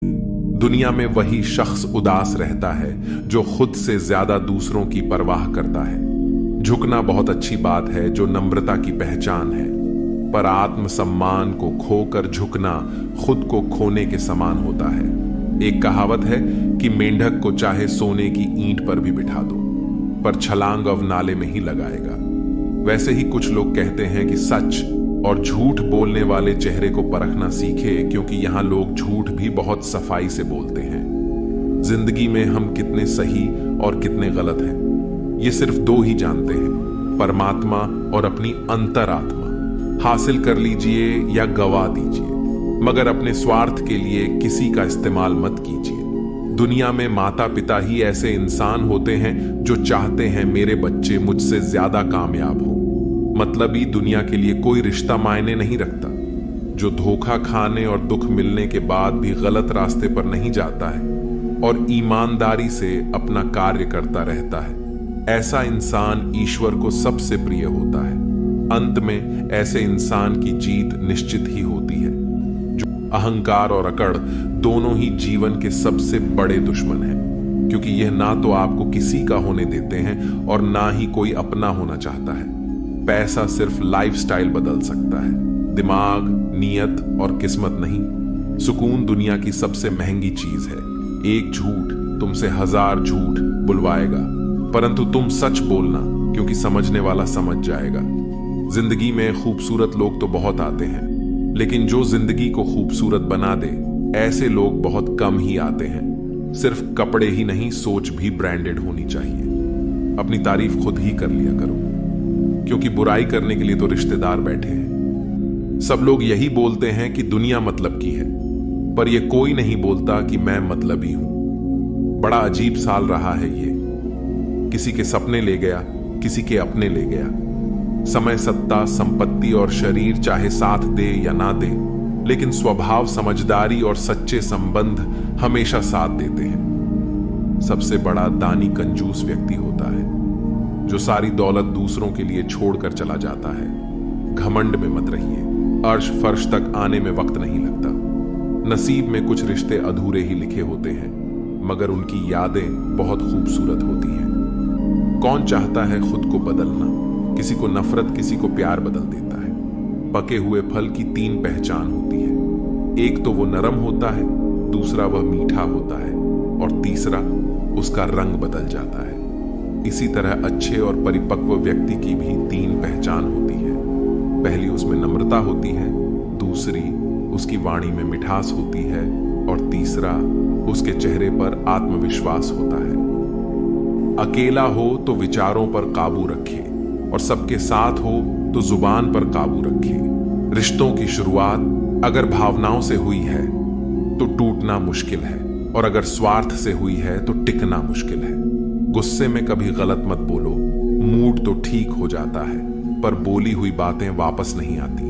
दुनिया में वही शख्स उदास रहता है जो खुद से ज्यादा दूसरों की परवाह करता है। झुकना बहुत अच्छी बात है जो नम्रता की पहचान है, पर आत्मसम्मान को खोकर झुकना खुद को खोने के समान होता है। एक कहावत है कि मेंढक को चाहे सोने की ईंट पर भी बिठा दो, पर छलांग अब नाले में ही लगाएगा। वैसे ही कुछ लोग कहते हैं कि सच और झूठ बोलने वाले चेहरे को परखना सीखे, क्योंकि यहां लोग झूठ भी बहुत सफाई से बोलते हैं। जिंदगी में हम कितने सही और कितने गलत हैं, ये सिर्फ दो ही जानते हैं, परमात्मा और अपनी अंतरात्मा। हासिल कर लीजिए या गवा दीजिए, मगर अपने स्वार्थ के लिए किसी का इस्तेमाल मत कीजिए। दुनिया में माता पिता ही ऐसे इंसान होते हैं जो चाहते हैं मेरे बच्चे मुझसे ज्यादा कामयाब हो। मतलबी दुनिया के लिए कोई रिश्ता मायने नहीं रखता। जो धोखा खाने और दुख मिलने के बाद भी गलत रास्ते पर नहीं जाता है और ईमानदारी से अपना कार्य करता रहता है, ऐसा इंसान ईश्वर को सबसे प्रिय होता है। अंत में ऐसे इंसान की जीत निश्चित ही होती है। जो अहंकार और अकड़ दोनों ही जीवन के सबसे बड़े दुश्मन हैं, क्योंकि यह ना तो आपको किसी का होने देते हैं और ना ही कोई अपना होना चाहता है। पैसा सिर्फ लाइफस्टाइल बदल सकता है, दिमाग, नीयत और किस्मत नहीं। सुकून दुनिया की सबसे महंगी चीज है। एक झूठ तुमसे 1000 झूठ बुलवाएगा, परंतु तुम सच बोलना, क्योंकि समझने वाला समझ जाएगा। जिंदगी में खूबसूरत लोग तो बहुत आते हैं, लेकिन जो जिंदगी को खूबसूरत बना दे, ऐसे लोग बहुत कम ही आते हैं। सिर्फ कपड़े ही नहीं, सोच भी ब्रांडेड होनी चाहिए। अपनी तारीफ खुद ही कर लिया करो, क्योंकि बुराई करने के लिए तो रिश्तेदार बैठे हैं। सब लोग यही बोलते हैं कि दुनिया मतलब की है, पर यह कोई नहीं बोलता कि मैं मतलबी हूं। बड़ा अजीब साल रहा है ये। किसी के सपने ले गया, किसी के अपने ले गया। समय, सत्ता, संपत्ति और शरीर चाहे साथ दे या ना दे, लेकिन स्वभाव, समझदारी और सच्चे संबंध हमेशा साथ देते हैं। सबसे बड़ा दानी कंजूस व्यक्ति होता है, जो सारी दौलत दूसरों के लिए छोड़कर चला जाता है। घमंड में मत रहिए, अर्श फर्श तक आने में वक्त नहीं लगता। नसीब में कुछ रिश्ते अधूरे ही लिखे होते हैं, मगर उनकी यादें बहुत खूबसूरत होती हैं। कौन चाहता है खुद को बदलना? किसी को नफरत, किसी को प्यार बदल देता है। पके हुए फल की 3 पहचान होती है। एक तो वो नरम होता है, दूसरा वह मीठा होता है, और तीसरा उसका रंग बदल जाता है। इसी तरह अच्छे और परिपक्व व्यक्ति की भी 3 पहचान होती है। पहली उसमें नम्रता होती है, दूसरी उसकी वाणी में मिठास होती है, और तीसरा उसके चेहरे पर आत्मविश्वास होता है। अकेला हो तो विचारों पर काबू रखे, और सबके साथ हो तो जुबान पर काबू रखे। रिश्तों की शुरुआत अगर भावनाओं से हुई है तो टूटना मुश्किल है, और अगर स्वार्थ से हुई है तो टिकना मुश्किल है। गुस्से में कभी गलत मत बोलो। मूड तो ठीक हो जाता है, पर बोली हुई बातें वापस नहीं आती।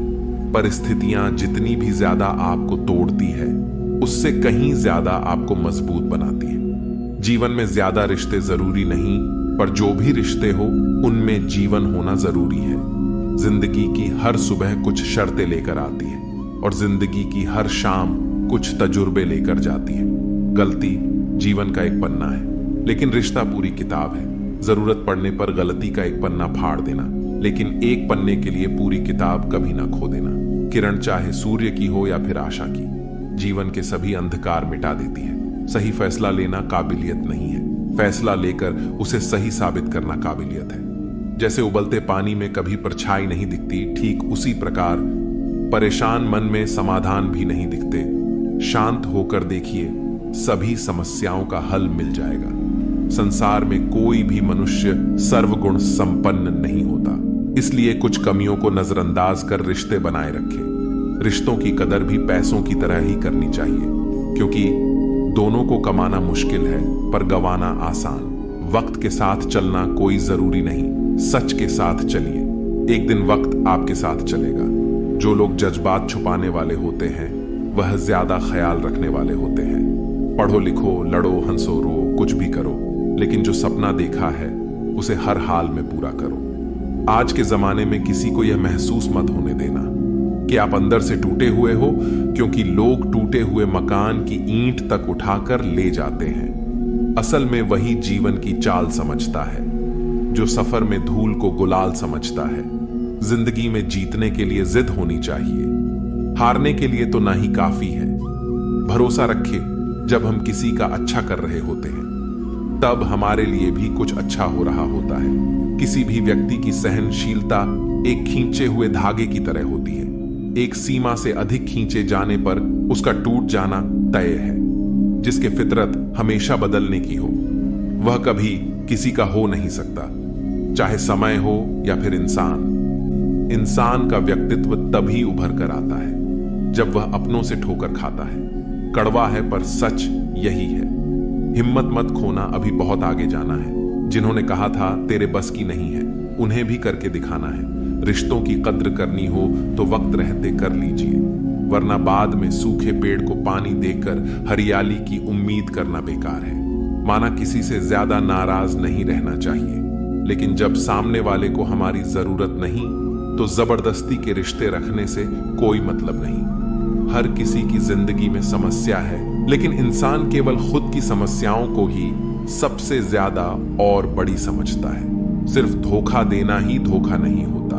परिस्थितियां जितनी भी ज्यादा आपको तोड़ती है, उससे कहीं ज्यादा आपको मजबूत बनाती है। जीवन में ज्यादा रिश्ते जरूरी नहीं, पर जो भी रिश्ते हो उनमें जीवन होना जरूरी है। जिंदगी की हर सुबह कुछ शर्तें लेकर आती है, और जिंदगी की हर शाम कुछ तजुर्बे लेकर जाती है। गलती जीवन का एक पन्ना है, लेकिन रिश्ता पूरी किताब है। जरूरत पड़ने पर गलती का एक पन्ना फाड़ देना, लेकिन एक पन्ने के लिए पूरी किताब कभी ना खो देना। किरण चाहे सूर्य की हो या फिर आशा की, जीवन के सभी अंधकार मिटा देती है। सही फैसला लेना काबिलियत नहीं है, फैसला लेकर उसे सही साबित करना काबिलियत है। जैसे उबलते पानी में कभी परछाई नहीं दिखती, ठीक उसी प्रकार परेशान मन में समाधान भी नहीं दिखते। शांत होकर देखिए, सभी समस्याओं का हल मिल जाएगा। संसार में कोई भी मनुष्य सर्वगुण संपन्न नहीं होता, इसलिए कुछ कमियों को नजरअंदाज कर रिश्ते बनाए रखें। रिश्तों की कदर भी पैसों की तरह ही करनी चाहिए, क्योंकि दोनों को कमाना मुश्किल है, पर गंवाना आसान। वक्त के साथ चलना कोई जरूरी नहीं, सच के साथ चलिए। एक दिन वक्त आपके साथ चलेगा। जो लोग जज्बात छुपाने वाले होते हैं, वह ज्यादा ख्याल रखने वाले होते हैं। पढ़ो लिखो, लड़ो, हंसो, रो, कुछ भी करो, लेकिन जो सपना देखा है उसे हर हाल में पूरा करो। आज के जमाने में किसी को यह महसूस मत होने देना कि आप अंदर से टूटे हुए हो, क्योंकि लोग टूटे हुए मकान की ईंट तक उठाकर ले जाते हैं। असल में वही जीवन की चाल समझता है, जो सफर में धूल को गुलाल समझता है। जिंदगी में जीतने के लिए जिद होनी चाहिए, हारने के लिए तो ना ही काफी है। भरोसा रखिए, जब हम किसी का अच्छा कर रहे होते हैं तब हमारे लिए भी कुछ अच्छा हो रहा होता है। किसी भी व्यक्ति की सहनशीलता एक खींचे हुए धागे की तरह होती है। एक सीमा से अधिक खींचे जाने पर उसका टूट जाना तय है। जिसके फितरत हमेशा बदलने की हो, वह कभी किसी का हो नहीं सकता, चाहे समय हो या फिर इंसान। इंसान का व्यक्तित्व तभी उभर कर आता है जब वह अपनों से ठोकर खाता है। कड़वा है पर सच यही है। हिम्मत मत खोना, अभी बहुत आगे जाना है। जिन्होंने कहा था तेरे बस की नहीं है, उन्हें भी करके दिखाना है। रिश्तों की कद्र करनी हो तो वक्त रहते कर लीजिए, वरना बाद में सूखे पेड़ को पानी देकर हरियाली की उम्मीद करना बेकार है। माना किसी से ज्यादा नाराज नहीं रहना चाहिए, लेकिन जब सामने वाले को हमारी जरूरत नहीं तो जबरदस्ती के रिश्ते रखने से कोई मतलब नहीं। हर किसी की जिंदगी में समस्या है, लेकिन इंसान केवल खुद की समस्याओं को ही सबसे ज्यादा और बड़ी समझता है। सिर्फ धोखा देना ही धोखा नहीं होता,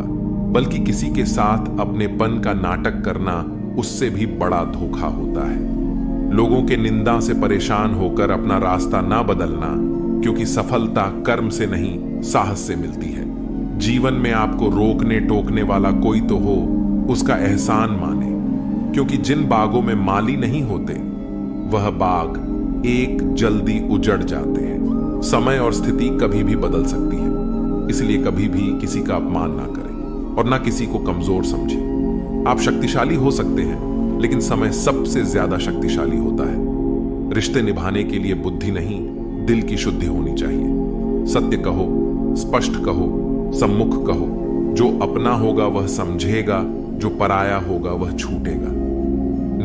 बल्कि किसी के साथ अपनेपन का नाटक करना उससे भी बड़ा धोखा होता है। लोगों के निंदा से परेशान होकर अपना रास्ता ना बदलना, क्योंकि सफलता कर्म से नहीं साहस से मिलती है। जीवन में आपको रोकने टोकने वाला कोई तो हो, उसका एहसान माने, क्योंकि जिन बागों में माली नहीं होते वह बाग एक जल्दी उजड़ जाते हैं। समय और स्थिति कभी भी बदल सकती है, इसलिए कभी भी किसी का अपमान ना करें और ना किसी को कमजोर समझें। आप शक्तिशाली हो सकते हैं, लेकिन समय सबसे ज्यादा शक्तिशाली होता है। रिश्ते निभाने के लिए बुद्धि नहीं, दिल की शुद्धि होनी चाहिए। सत्य कहो, स्पष्ट कहो, सम्मुख कहो। जो अपना होगा वह समझेगा, जो पराया होगा वह छूटेगा।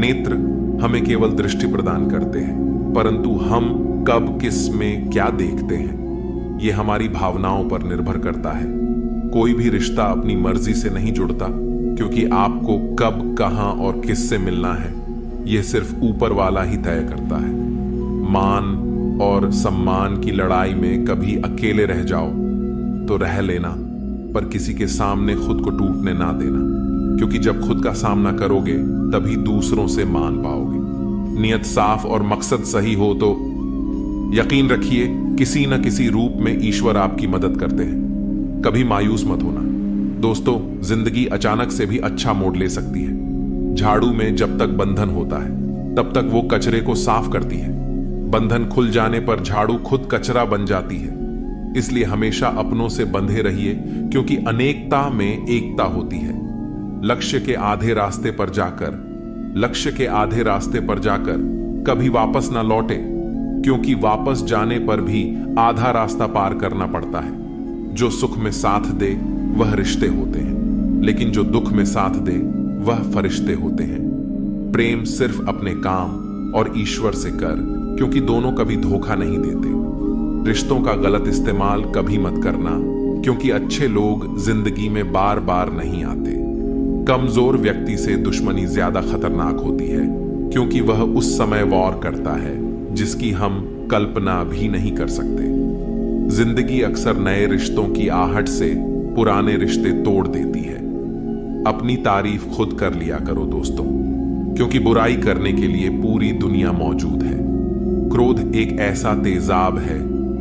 नेत्र हमें केवल दृष्टि प्रदान करते हैं, परंतु हम कब किस में क्या देखते हैं यह हमारी भावनाओं पर निर्भर करता है। कोई भी रिश्ता अपनी मर्जी से नहीं जुड़ता, क्योंकि आपको कब, कहां और किससे मिलना है यह सिर्फ ऊपर वाला ही तय करता है। मान और सम्मान की लड़ाई में कभी अकेले रह जाओ तो रह लेना, पर किसी के सामने खुद को टूटने ना देना, क्योंकि जब खुद का सामना करोगे तभी दूसरों से मान पाओगे। नियत साफ और मकसद सही हो तो यकीन रखिए किसी न किसी रूप में ईश्वर आपकी मदद करते हैं। कभी मायूस मत होना दोस्तों, जिंदगी अचानक से भी अच्छा मोड़ ले सकती है। झाड़ू में जब तक बंधन होता है तब तक वो कचरे को साफ करती है। बंधन खुल जाने पर झाड़ू खुद कचरा बन जाती है। इसलिए हमेशा अपनों से बंधे रहिए, क्योंकि अनेकता में एकता होती है। लक्ष्य के आधे रास्ते पर जाकर कभी वापस ना लौटे, क्योंकि वापस जाने पर भी आधा रास्ता पार करना पड़ता है। जो सुख में साथ दे वह रिश्ते होते हैं, लेकिन जो दुख में साथ दे वह फरिश्ते होते हैं। प्रेम सिर्फ अपने काम और ईश्वर से कर, क्योंकि दोनों कभी धोखा नहीं देते। रिश्तों का गलत इस्तेमाल कभी मत करना, क्योंकि अच्छे लोग जिंदगी में बार बार नहीं आते। कमजोर व्यक्ति से दुश्मनी ज्यादा खतरनाक होती है, क्योंकि वह उस समय वॉर करता है जिसकी हम कल्पना भी नहीं कर सकते। जिंदगी अक्सर नए रिश्तों की आहट से पुराने रिश्ते तोड़ देती है। अपनी तारीफ खुद कर लिया करो दोस्तों, क्योंकि बुराई करने के लिए पूरी दुनिया मौजूद है। क्रोध एक ऐसा तेजाब है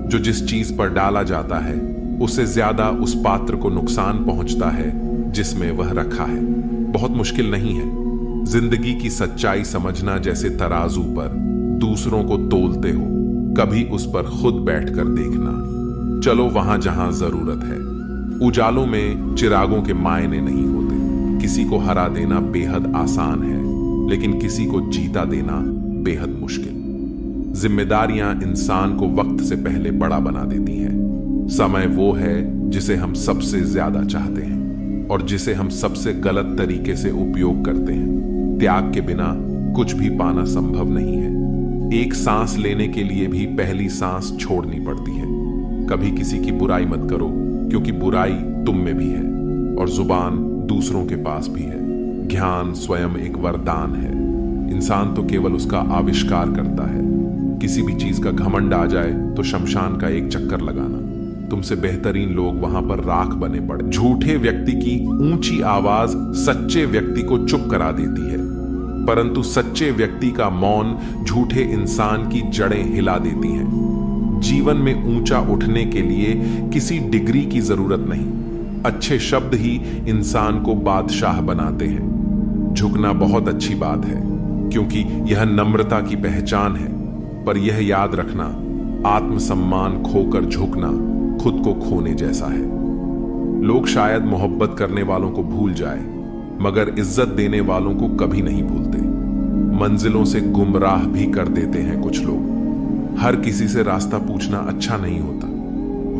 जो जिस चीज पर डाला जाता है उससे ज्यादा उस पात्र को नुकसान पहुंचता है जिसमें वह रखा है। बहुत मुश्किल नहीं है जिंदगी की सच्चाई समझना। जैसे तराजू पर दूसरों को तोलते हो, कभी उस पर खुद बैठकर देखना। चलो वहां जहां जरूरत है। उजालों में चिरागों के मायने नहीं होते। किसी को हरा देना बेहद आसान है, लेकिन किसी को जीता देना बेहद मुश्किल। जिम्मेदारियां इंसान को वक्त से पहले बड़ा बना देती हैं। समय वो है जिसे हम सबसे ज्यादा चाहते हैं और जिसे हम सबसे गलत तरीके से उपयोग करते हैं। त्याग के बिना कुछ भी पाना संभव नहीं है। एक सांस लेने के लिए भी पहली सांस छोड़नी पड़ती है। कभी किसी की बुराई मत करो, क्योंकि बुराई तुम में भी है और जुबान दूसरों के पास भी है। ज्ञान स्वयं एक वरदान है। इंसान तो केवल उसका आविष्कार करता है। किसी भी चीज का घमंड आ जाए तो शमशान का एक चक्कर लगाना। तुमसे बेहतरीन लोग वहां पर राख बने पड़े। झूठे व्यक्ति की ऊंची आवाज सच्चे व्यक्ति को चुप करा देती है, परंतु सच्चे व्यक्ति का मौन झूठे इंसान की जड़ें हिला देती हैं। जीवन में ऊंचा उठने के लिए किसी डिग्री की जरूरत नहीं, अच्छे शब्द ही इंसान को बादशाह बनाते हैं। झुकना बहुत अच्छी बात है, क्योंकि यह नम्रता की पहचान है, पर यह याद रखना, आत्मसम्मान खोकर झुकना खुद को खोने जैसा है। लोग शायद मोहब्बत करने वालों को भूल जाए, मगर इज्जत देने वालों को कभी नहीं भूलते। मंजिलों से गुमराह भी कर देते हैं कुछ लोग। हर किसी से रास्ता पूछना अच्छा नहीं होता।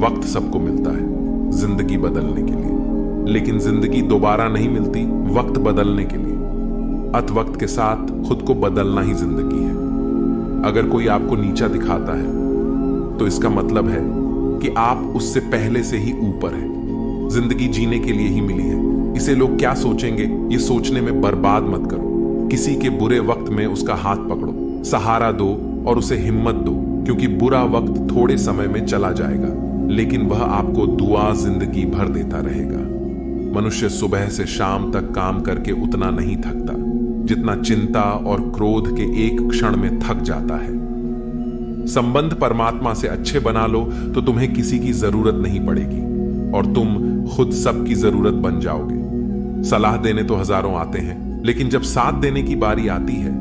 वक्त सबको मिलता है जिंदगी बदलने के लिए, लेकिन जिंदगी दोबारा नहीं मिलती वक्त बदलने के लिए। अत वक्त के साथ खुद को बदलना ही जिंदगी है। अगर कोई आपको नीचा दिखाता है तो इसका मतलब है कि आप उससे पहले से ही ऊपर है। जिंदगी जीने के लिए ही मिली है। इसे लोग क्या सोचेंगे ये सोचने में बर्बाद मत करो। किसी के बुरे वक्त में उसका हाथ पकड़ो, सहारा दो और उसे हिम्मत दो, क्योंकि बुरा वक्त थोड़े समय में चला जाएगा, लेकिन वह आपको दुआ जिंदगी भर देता रहेगा। मनुष्य सुबह से शाम तक काम करके उतना नहीं थकता जितना चिंता और क्रोध के एक क्षण में थक जाता है। संबंध परमात्मा से अच्छे बना लो तो तुम्हें किसी की जरूरत नहीं पड़ेगी और तुम खुद सबकी जरूरत बन जाओगे। सलाह देने तो हजारों आते हैं, लेकिन जब साथ देने की बारी आती है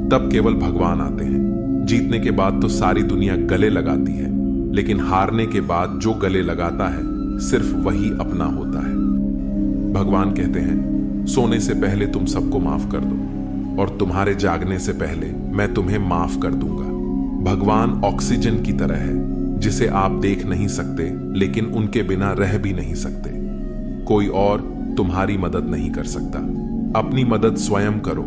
तब केवल भगवान आते हैं। जीतने के बाद तो सारी दुनिया गले लगाती है, लेकिन हारने के बाद जो गले लगाता है सिर्फ वही अपना होता है। भगवान कहते हैं, सोने से पहले तुम सबको माफ कर दो और तुम्हारे जागने से पहले मैं तुम्हें माफ कर दूंगा। भगवान ऑक्सीजन की तरह है, जिसे आप देख नहीं सकते, लेकिन उनके बिना रह भी नहीं सकते। कोई और तुम्हारी मदद नहीं कर सकता। अपनी मदद स्वयं करो।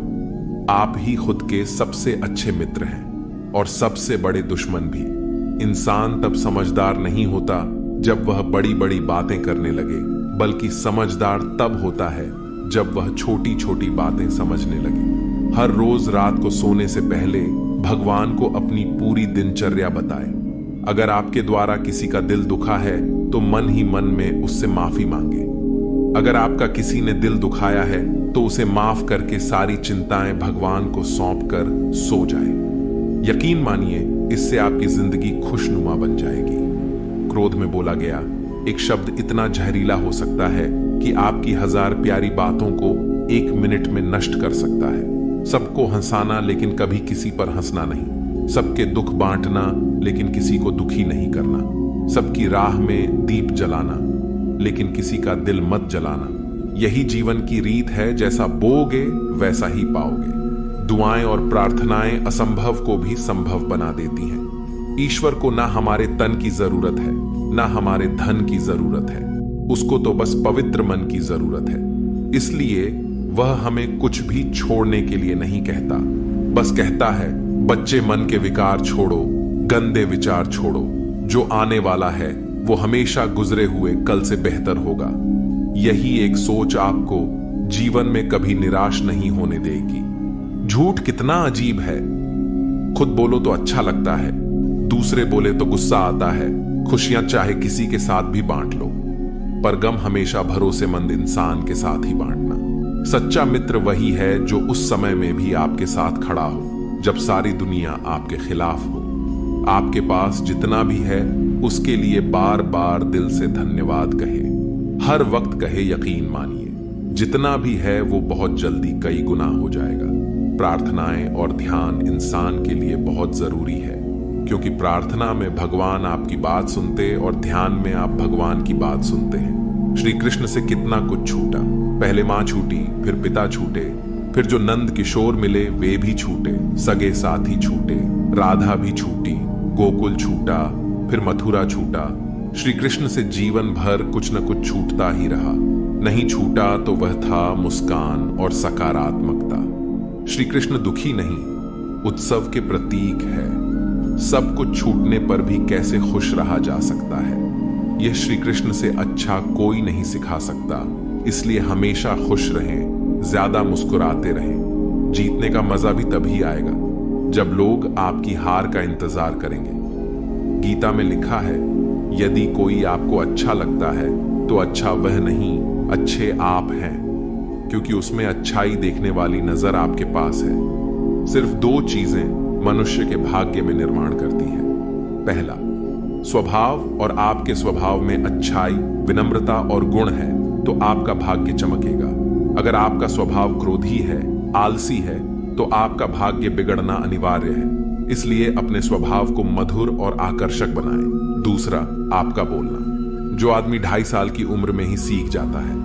आप ही खुद के सबसे अच्छे मित्र हैं और सबसे बड़े दुश्मन भी। इंसान तब समझदार नहीं होता जब वह बड़ी बड़ी बातें करने लगे, बल्कि समझदार तब होता है जब वह छोटी छोटी बातें समझने लगे। हर रोज रात को सोने से पहले भगवान को अपनी पूरी दिनचर्या बताएं। अगर आपके द्वारा किसी का दिल दुखा है तो मन ही मन में उससे माफी मांगे। अगर आपका किसी ने दिल दुखाया है तो उसे माफ करके सारी चिंताएं भगवान को सौंप कर सो जाए। यकीन मानिए, इससे आपकी जिंदगी खुशनुमा बन जाएगी। क्रोध में बोला गया एक शब्द इतना जहरीला हो सकता है कि आपकी 1000 प्यारी बातों को 1 मिनट में नष्ट कर सकता है। सबको हंसाना लेकिन कभी किसी पर हंसना नहीं। सबके दुख बांटना लेकिन किसी को दुखी नहीं करना। सबकी राह में दीप जलाना लेकिन किसी का दिल मत जलाना। यही जीवन की रीत है, जैसा बोओगे वैसा ही पाओगे। दुआएं और प्रार्थनाएं असंभव को भी संभव बना देती हैं। ईश्वर को ना हमारे तन की जरूरत है, ना हमारे धन की जरूरत है। उसको तो बस पवित्र मन की जरूरत है। इसलिए वह हमें कुछ भी छोड़ने के लिए नहीं कहता, बस कहता है बच्चे मन के विकार छोड़ो, गंदे विचार छोड़ो। जो आने वाला है वो हमेशा गुजरे हुए कल से बेहतर होगा। यही एक सोच आपको जीवन में कभी निराश नहीं होने देगी। झूठ कितना अजीब है। खुद बोलो तो अच्छा लगता है, दूसरे बोले तो गुस्सा आता है। खुशियां चाहे किसी के साथ भी बांट लो, पर गम हमेशा भरोसेमंद इंसान के साथ ही बांटना। सच्चा मित्र वही है जो उस समय में भी आपके साथ खड़ा हो जब सारी दुनिया आपके खिलाफ हो। आपके पास जितना भी है उसके लिए बार बार दिल से धन्यवाद कहे। हर वक्त कहे, यकीन मानिए जितना भी है वो बहुत जल्दी कई गुना हो जाएगा। प्रार्थनाएं और ध्यान इंसान के लिए बहुत जरूरी है, क्योंकि प्रार्थना में भगवान आपकी बात सुनते और ध्यान में आप भगवान की बात सुनते हैं। श्री कृष्ण से कितना कुछ छूटा। पहले मां छूटी, फिर पिता छूटे, फिर जो नंद किशोर मिले वे भी छूटे, सगे साथी छूटे, राधा भी छूटी, गोकुल छूटा, फिर मथुरा छूटा। श्री कृष्ण से जीवन भर कुछ न कुछ छूटता ही रहा। नहीं छूटा तो वह था मुस्कान और सकारात्मकता। श्री कृष्ण दुखी नहीं, उत्सव के प्रतीक है। सब कुछ छूटने पर भी कैसे खुश रहा जा सकता है, यह श्री कृष्ण से अच्छा कोई नहीं सिखा सकता। इसलिए हमेशा खुश रहें, ज्यादा मुस्कुराते रहें। जीतने का मजा भी तभी आएगा जब लोग आपकी हार का इंतजार करेंगे। गीता में लिखा है, यदि कोई आपको अच्छा लगता है तो अच्छा वह नहीं, अच्छे आप हैं, क्योंकि उसमें अच्छाई देखने वाली नजर आपके पास है। सिर्फ दो चीजें मनुष्य के भाग्य में निर्माण करती है। पहला, स्वभाव, और आपके स्वभाव में अच्छाई, विनम्रता और गुण है तो आपका भाग्य चमकेगा। अगर आपका स्वभाव क्रोधी है, आलसी है, तो आपका भाग्य बिगड़ना अनिवार्य है। इसलिए अपने स्वभाव को मधुर और आकर्षक बनाएं। दूसरा, आपका बोलना। जो आदमी 2.5 साल की उम्र में ही सीख जाता है,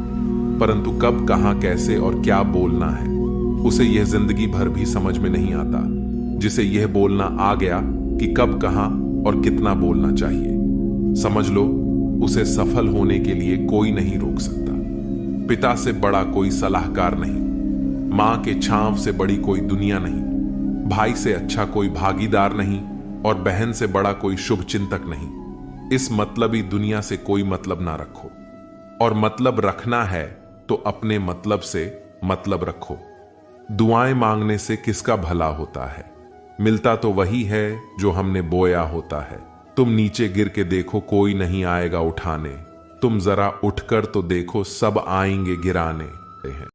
परंतु कब, कहां, कैसे और क्या बोलना है उसे यह जिंदगी भर भी समझ में नहीं आता। जिसे यह बोलना आ गया कि कब, कहां और कितना बोलना चाहिए, समझ लो उसे सफल होने के लिए कोई नहीं रोक सकता। पिता से बड़ा कोई सलाहकार नहीं, मां के छांव से बड़ी कोई दुनिया नहीं, भाई से अच्छा कोई भागीदार नहीं और बहन से बड़ा कोई शुभ चिंतक नहीं। इस मतलबी दुनिया से कोई मतलब ना रखो, और मतलब रखना है तो अपने मतलब से मतलब रखो। दुआएं मांगने से किसका भला होता है? मिलता तो वही है जो हमने बोया होता है। तुम नीचे गिर के देखो, कोई नहीं आएगा उठाने। तुम जरा उठकर तो देखो, सब आएंगे गिराने हैं।